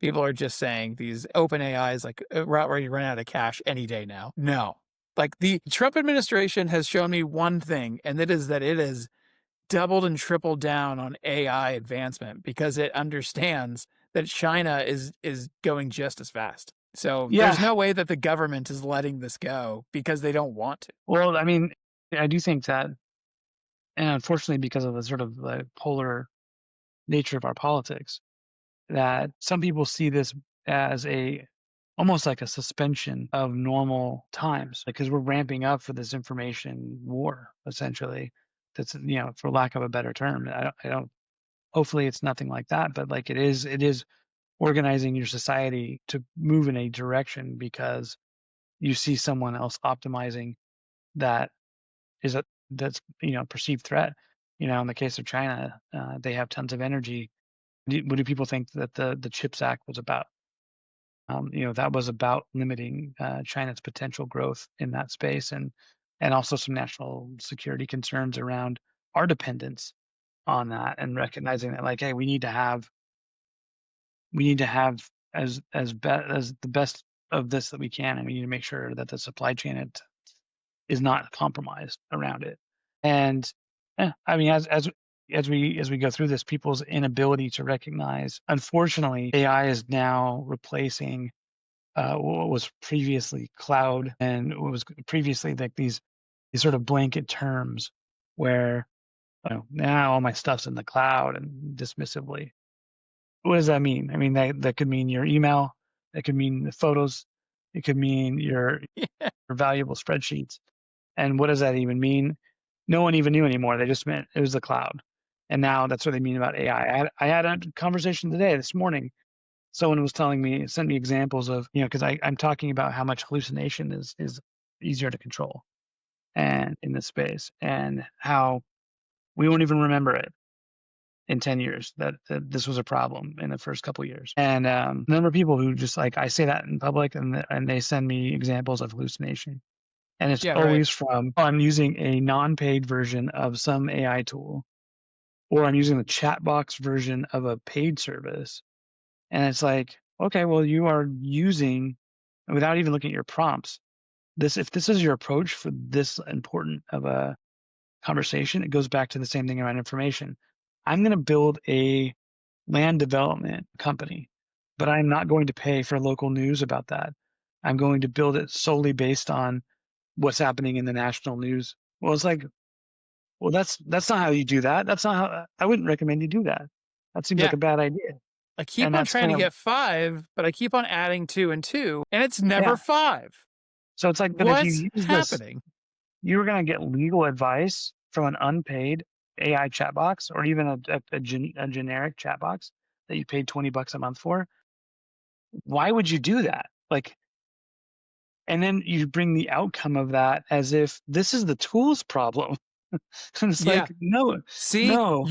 People are just saying these open AIs like ready to run out of cash any day now. No. Like the Trump administration has shown me one thing, and that is that it has doubled and tripled down on AI advancement because it understands that China is going just as fast. So there's Yeah. no way that the government is letting this go because they don't want to. Well, I mean, I do think that, and unfortunately, because of the sort of the polar nature of our politics, that some people see this as almost like a suspension of normal times because we're ramping up for this information war, essentially. That's, for lack of a better term. I don't, hopefully it's nothing like that, but like it is organizing your society to move in a direction because you see someone else optimizing that that's perceived threat. In the case of China, they have tons of energy. What do people think that the CHIPS Act was about? That was about limiting China's potential growth in that space, and also some national security concerns around our dependence on that, and recognizing that, like, hey, we need to have as the best of this that we can, and we need to make sure that the supply chain is not compromised around it. And I mean, as we go through this, people's inability to recognize, unfortunately, AI is now replacing what was previously cloud, and what was previously like these sort of blanket terms where now all my stuff's in the cloud, and dismissively. What does that mean? I mean, that could mean your email, it could mean the photos, it could mean your valuable spreadsheets. And what does that even mean? No one even knew anymore. They just meant it was the cloud. And now that's what they mean about AI. I had a conversation this morning. Someone was sent me examples of, because I'm talking about how much hallucination is easier to control and in this space, and how we won't even remember it in 10 years that this was a problem in the first couple of years. And a number of people who just, like, I say that in public, and they send me examples of hallucination. And it's Yeah, right. always from, I'm using a non-paid version of some AI tool, or I'm using the chat box version of a paid service. And it's like, okay, well, you are using, without even looking at your prompts, if this is your approach for this important of a conversation, it goes back to the same thing around information. I'm going to build a land development company, but I'm not going to pay for local news about that. I'm going to build it solely based on what's happening in the national news. Well, it's like, well, that's not how you do that. That's not how, I wouldn't recommend you do that. That seems like Yeah. a bad idea. I keep And on that's trying kind to of, get 5, but I keep on adding 2 and 2, and it's never yeah. 5. So it's like, but if What's you use this, happening? you're going to get legal advice from an unpaid AI chat box, or even a generic chat box that you paid $20 a month for. Why would you do that? Like, and then you bring the outcome of that as if this is the tool's problem. And it's Yeah. like, no, See, no.